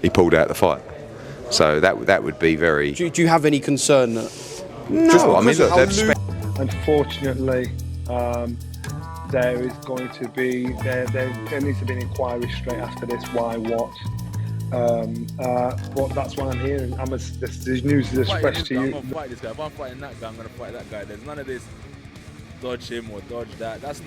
he pulled out the fight. So that would be very. Do you have any concern that? No, I mean, look, unfortunately, there is going to be there needs to be an inquiry straight after this. Why? What? But that's what I'm hearing. This news is fresh to you. I'm gonna fight this guy. If I'm fighting that guy, I'm gonna fight that guy. There's none of this dodge him or dodge that. That's.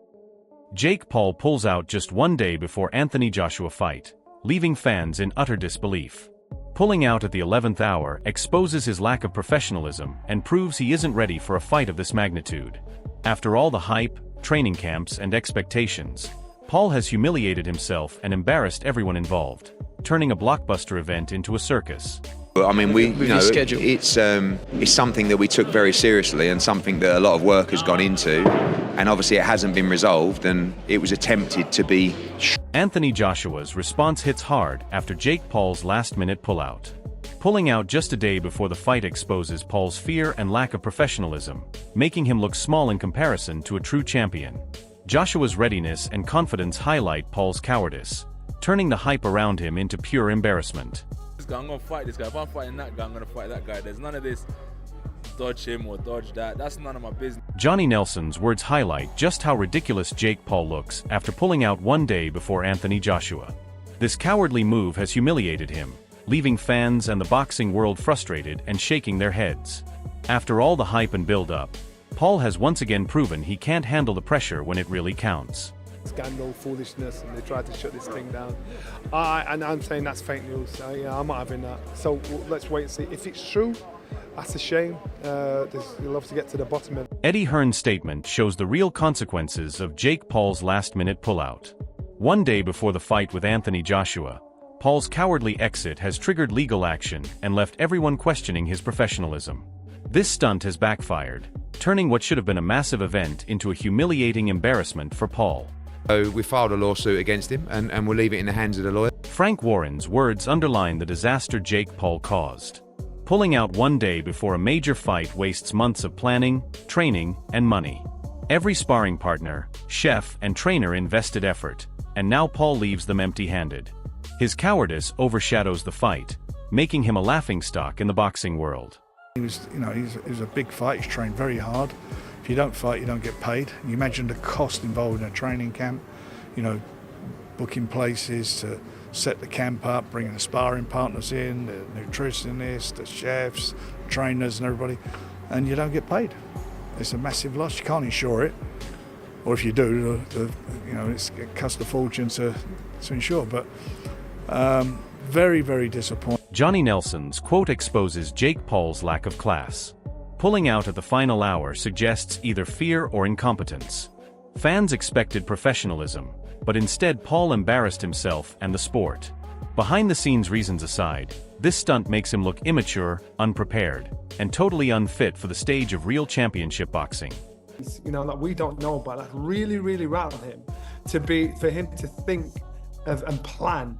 Jake Paul pulls out just 1 day before Anthony Joshua fight, leaving fans in utter disbelief. Pulling out at the 11th hour exposes his lack of professionalism and proves he isn't ready for a fight of this magnitude. After all the hype, training camps, and expectations, Paul has humiliated himself and embarrassed everyone involved, turning a blockbuster event into a circus. I mean, it's something that we took very seriously and something that a lot of work has gone into, and obviously it hasn't been resolved, and it was attempted to be. Anthony Joshua's response hits hard after Jake Paul's last-minute pullout. Pulling out just a day before the fight exposes Paul's fear and lack of professionalism, making him look small in comparison to a true champion. Joshua's readiness and confidence highlight Paul's cowardice, turning the hype around him into pure embarrassment. I'm gonna fight this guy. If I'm fighting that guy, I'm gonna fight that guy. There's none of this dodge him or dodge that. That's none of my business. Johnny Nelson's words highlight just how ridiculous Jake Paul looks after pulling out 1 day before Anthony Joshua. This cowardly move has humiliated him, leaving fans and the boxing world frustrated and shaking their heads. After all the hype and build-up, Paul has once again proven he can't handle the pressure when it really counts. Scandal, foolishness, and they tried to shut this thing down. And I'm saying that's fake news. I'm not having that. So let's wait and see. If it's true, that's a shame. You'll have to get to the bottom of it. Eddie Hearn's statement shows the real consequences of Jake Paul's last-minute pullout. 1 day before the fight with Anthony Joshua, Paul's cowardly exit has triggered legal action and left everyone questioning his professionalism. This stunt has backfired, turning what should have been a massive event into a humiliating embarrassment for Paul. So we filed a lawsuit against him, and we'll leave it in the hands of the lawyer. Frank Warren's words underline the disaster Jake Paul caused. Pulling out 1 day before a major fight wastes months of planning, training, and money. Every sparring partner, chef, and trainer invested effort, and now Paul leaves them empty-handed. His cowardice overshadows the fight, making him a laughingstock in the boxing world. He's a big fight. He's trained very hard. If you don't fight, you don't get paid. You imagine the cost involved in a training camp, booking places to set the camp up, bringing the sparring partners in, the nutritionists, the chefs, trainers and everybody, and you don't get paid. It's a massive loss. You can't insure it, or if you do, it costs a fortune to insure, but very, very disappointing. Johnny Nelson's quote exposes Jake Paul's lack of class. Pulling out at the final hour suggests either fear or incompetence. Fans expected professionalism, but instead Paul embarrassed himself and the sport. Behind-the-scenes reasons aside, this stunt makes him look immature, unprepared, and totally unfit for the stage of real championship boxing. That we don't know, but that really, really rattled him for him to think of and plan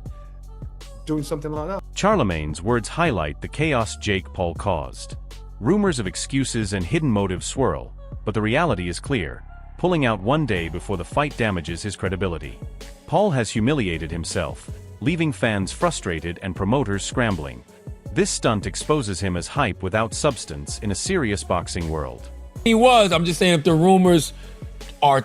doing something like that. Charlemagne's words highlight the chaos Jake Paul caused. Rumors of excuses and hidden motives swirl, but the reality is clear. Pulling out 1 day before the fight damages his credibility. Paul has humiliated himself, leaving fans frustrated and promoters scrambling. This stunt exposes him as hype without substance in a serious boxing world. I'm just saying if the rumors are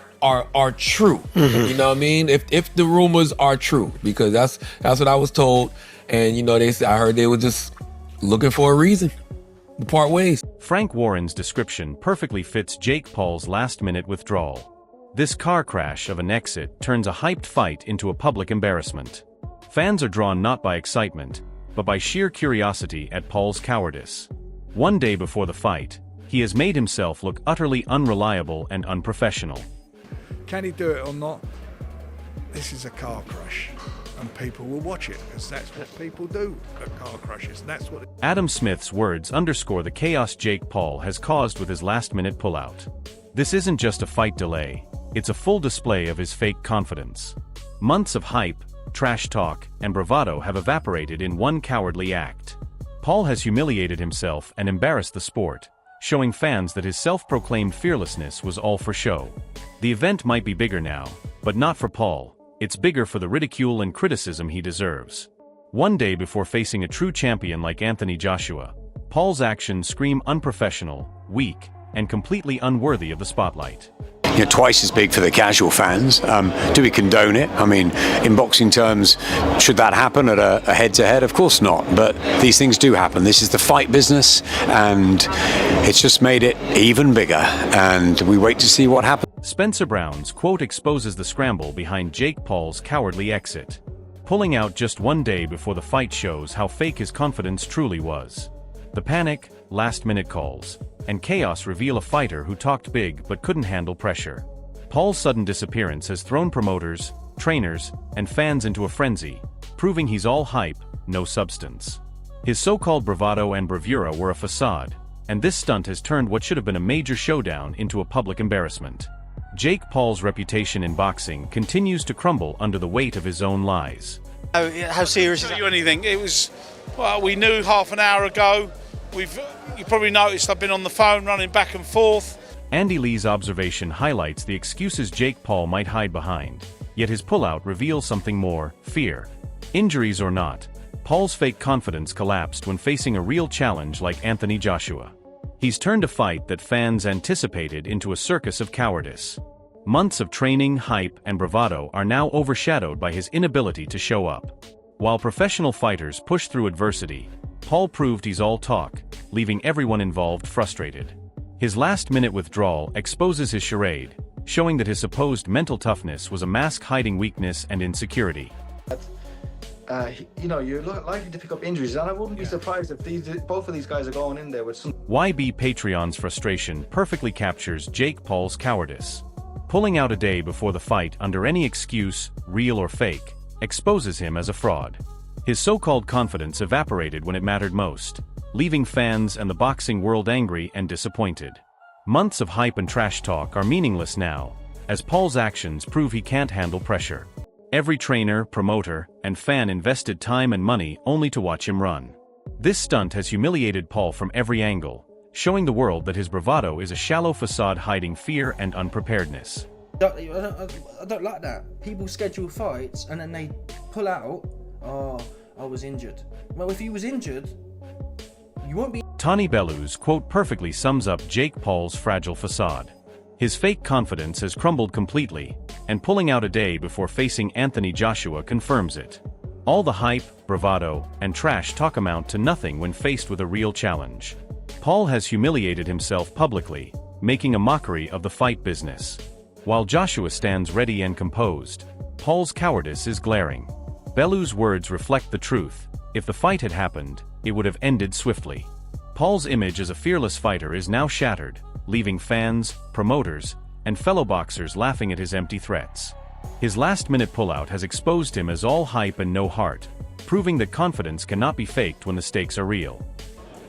true. You know what I mean? If the rumors are true, because that's what I was told, and I heard they were just looking for a reason to part ways. Frank Warren's description perfectly fits Jake Paul's last-minute withdrawal. This car crash of an exit turns a hyped fight into a public embarrassment. Fans are drawn not by excitement, but by sheer curiosity at Paul's cowardice. 1 day before the fight, he has made himself look utterly unreliable and unprofessional. Can he do it or not? This is a car crash, and people will watch it because that's what people do at car crashes. Adam Smith's words underscore the chaos Jake Paul has caused with his last-minute pullout. This isn't just a fight delay, it's a full display of his fake confidence. Months of hype, trash talk, and bravado have evaporated in one cowardly act. Paul has humiliated himself and embarrassed the sport, showing fans that his self-proclaimed fearlessness was all for show. The event might be bigger now, but not for Paul. It's bigger for the ridicule and criticism he deserves. One day before facing a true champion like Anthony Joshua, Paul's actions scream unprofessional, weak, and completely unworthy of the spotlight. Twice as big for the casual fans. Do we condone it? I mean, in boxing terms, should that happen at a head-to-head? Of course not, but these things do happen. This is the fight business, and it's just made it even bigger, and we wait to see what happens. Spencer Brown's quote exposes the scramble behind Jake Paul's cowardly exit. Pulling out just one day before the fight shows how fake his confidence truly was. The panic, last-minute calls, and chaos reveal a fighter who talked big but couldn't handle pressure. Paul's sudden disappearance has thrown promoters, trainers, and fans into a frenzy, proving he's all hype, no substance. His so-called bravado and bravura were a facade, and this stunt has turned what should have been a major showdown into a public embarrassment. Jake Paul's reputation in boxing continues to crumble under the weight of his own lies. How serious is it? Anything. It was, well, we knew half an hour ago. You probably noticed I've been on the phone running back and forth. Andy Lee's observation highlights the excuses Jake Paul might hide behind, yet his pullout reveals something more: fear. Injuries or not, Paul's fake confidence collapsed when facing a real challenge like Anthony Joshua. He's turned a fight that fans anticipated into a circus of cowardice. Months of training, hype, and bravado are now overshadowed by his inability to show up. While professional fighters push through adversity, Paul proved he's all talk, leaving everyone involved frustrated. His last-minute withdrawal exposes his charade, showing that his supposed mental toughness was a mask hiding weakness and insecurity. You're likely to pick up injuries, and I wouldn't be surprised if both of these guys are going in there with some... YB Patreon's frustration perfectly captures Jake Paul's cowardice. Pulling out a day before the fight under any excuse, real or fake, exposes him as a fraud. His so-called confidence evaporated when it mattered most, leaving fans and the boxing world angry and disappointed. Months of hype and trash talk are meaningless now, as Paul's actions prove he can't handle pressure. Every trainer, promoter, and fan invested time and money only to watch him run. This stunt has humiliated Paul from every angle, showing the world that his bravado is a shallow facade hiding fear and unpreparedness. I don't like that. People schedule fights and then they pull out. Oh, I was injured. Well, if you was injured, you won't be... Tony Bellew's quote perfectly sums up Jake Paul's fragile facade. His fake confidence has crumbled completely, and pulling out a day before facing Anthony Joshua confirms it. All the hype, bravado, and trash talk amount to nothing when faced with a real challenge. Paul has humiliated himself publicly, making a mockery of the fight business. While Joshua stands ready and composed, Paul's cowardice is glaring. Bellew's words reflect the truth. If the fight had happened, it would have ended swiftly. Paul's image as a fearless fighter is now shattered, leaving fans, promoters, and fellow boxers laughing at his empty threats. His last-minute pullout has exposed him as all hype and no heart, proving that confidence cannot be faked when the stakes are real.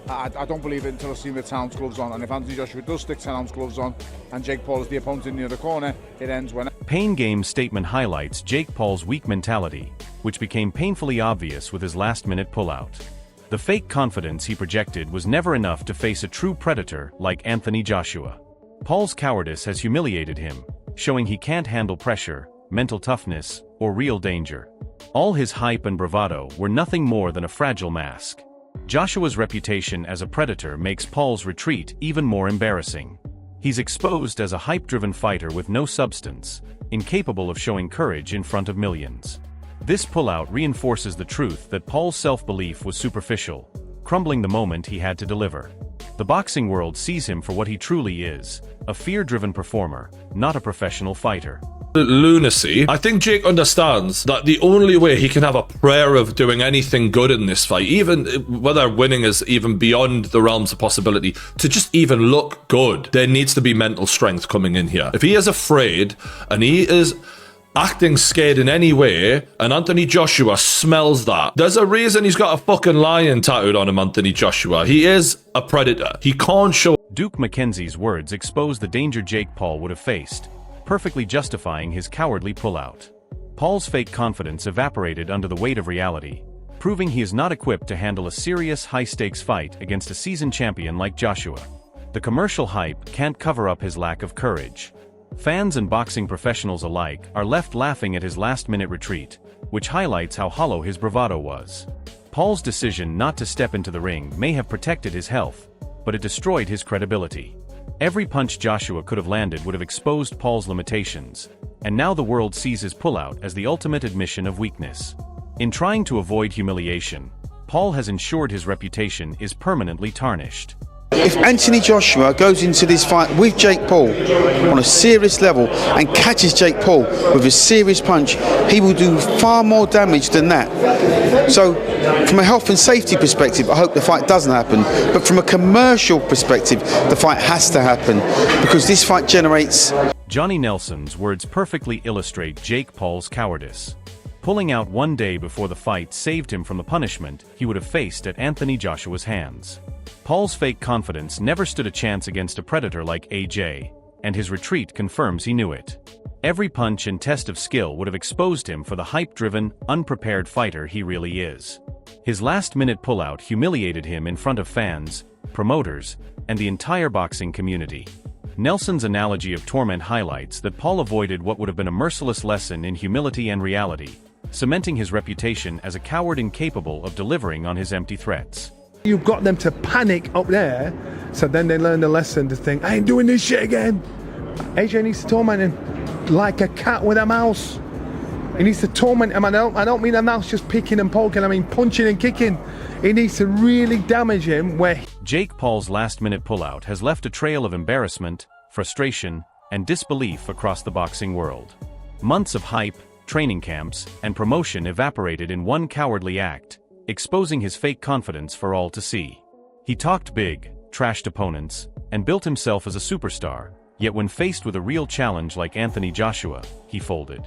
I don't believe it until I've seen the 10-ounce gloves on, and if Anthony Joshua does stick 10-ounce gloves on and Jake Paul is the opponent in the other corner, it ends when... Pain Game's statement highlights Jake Paul's weak mentality, which became painfully obvious with his last-minute pullout. The fake confidence he projected was never enough to face a true predator like Anthony Joshua. Paul's cowardice has humiliated him, showing he can't handle pressure, mental toughness, or real danger. All his hype and bravado were nothing more than a fragile mask. Joshua's reputation as a predator makes Paul's retreat even more embarrassing. He's exposed as a hype-driven fighter with no substance, incapable of showing courage in front of millions. This pullout reinforces the truth that Paul's self-belief was superficial, crumbling the moment he had to deliver. The boxing world sees him for what he truly is, a fear-driven performer, not a professional fighter. Lunacy. I think Jake understands that the only way he can have a prayer of doing anything good in this fight, even whether winning is even beyond the realms of possibility, to just even look good, there needs to be mental strength coming in here. If he is afraid and he is acting scared in any way, and Anthony Joshua smells that, there's a reason he's got a fucking lion tattooed on him, Anthony Joshua. He is a predator. He can't show... Duke McKenzie's words expose the danger Jake Paul would have faced, perfectly justifying his cowardly pullout. Paul's fake confidence evaporated under the weight of reality, proving he is not equipped to handle a serious high-stakes fight against a seasoned champion like Joshua. The commercial hype can't cover up his lack of courage. Fans and boxing professionals alike are left laughing at his last-minute retreat, which highlights how hollow his bravado was. Paul's decision not to step into the ring may have protected his health, but it destroyed his credibility. Every punch Joshua could have landed would have exposed Paul's limitations, and now the world sees his pullout as the ultimate admission of weakness. In trying to avoid humiliation, Paul has ensured his reputation is permanently tarnished. If Anthony Joshua goes into this fight with Jake Paul on a serious level and catches Jake Paul with a serious punch, he will do far more damage than that. So, from a health and safety perspective, I hope the fight doesn't happen. But from a commercial perspective, the fight has to happen because this fight generates... Johnny Nelson's words perfectly illustrate Jake Paul's cowardice. Pulling out one day before the fight saved him from the punishment he would have faced at Anthony Joshua's hands. Paul's fake confidence never stood a chance against a predator like AJ, and his retreat confirms he knew it. Every punch and test of skill would have exposed him for the hype-driven, unprepared fighter he really is. His last-minute pullout humiliated him in front of fans, promoters, and the entire boxing community. Nelson's analogy of torment highlights that Paul avoided what would have been a merciless lesson in humility and reality, cementing his reputation as a coward incapable of delivering on his empty threats. You've got them to panic up there, so then they learn the lesson to think, I ain't doing this shit again. AJ needs to torment him like a cat with a mouse. He needs to torment him. I don't mean a mouse just picking and poking, I mean punching and kicking. He needs to really damage him where... Jake Paul's last-minute pullout has left a trail of embarrassment, frustration, and disbelief across the boxing world. Months of hype, training camps, and promotion evaporated in one cowardly act, exposing his fake confidence for all to see. He talked big, trashed opponents, and built himself as a superstar, yet when faced with a real challenge like Anthony Joshua, he folded.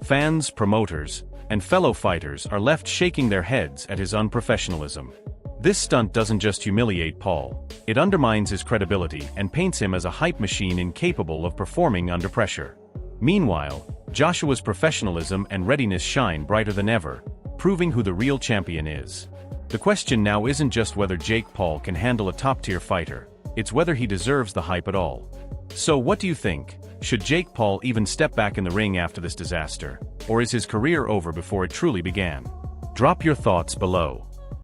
Fans, promoters, and fellow fighters are left shaking their heads at his unprofessionalism. This stunt doesn't just humiliate Paul, it undermines his credibility and paints him as a hype machine incapable of performing under pressure. Meanwhile, Joshua's professionalism and readiness shine brighter than ever, proving who the real champion is. The question now isn't just whether Jake Paul can handle a top-tier fighter, it's whether he deserves the hype at all. So what do you think? Should Jake Paul even step back in the ring after this disaster, or is his career over before it truly began? Drop your thoughts below.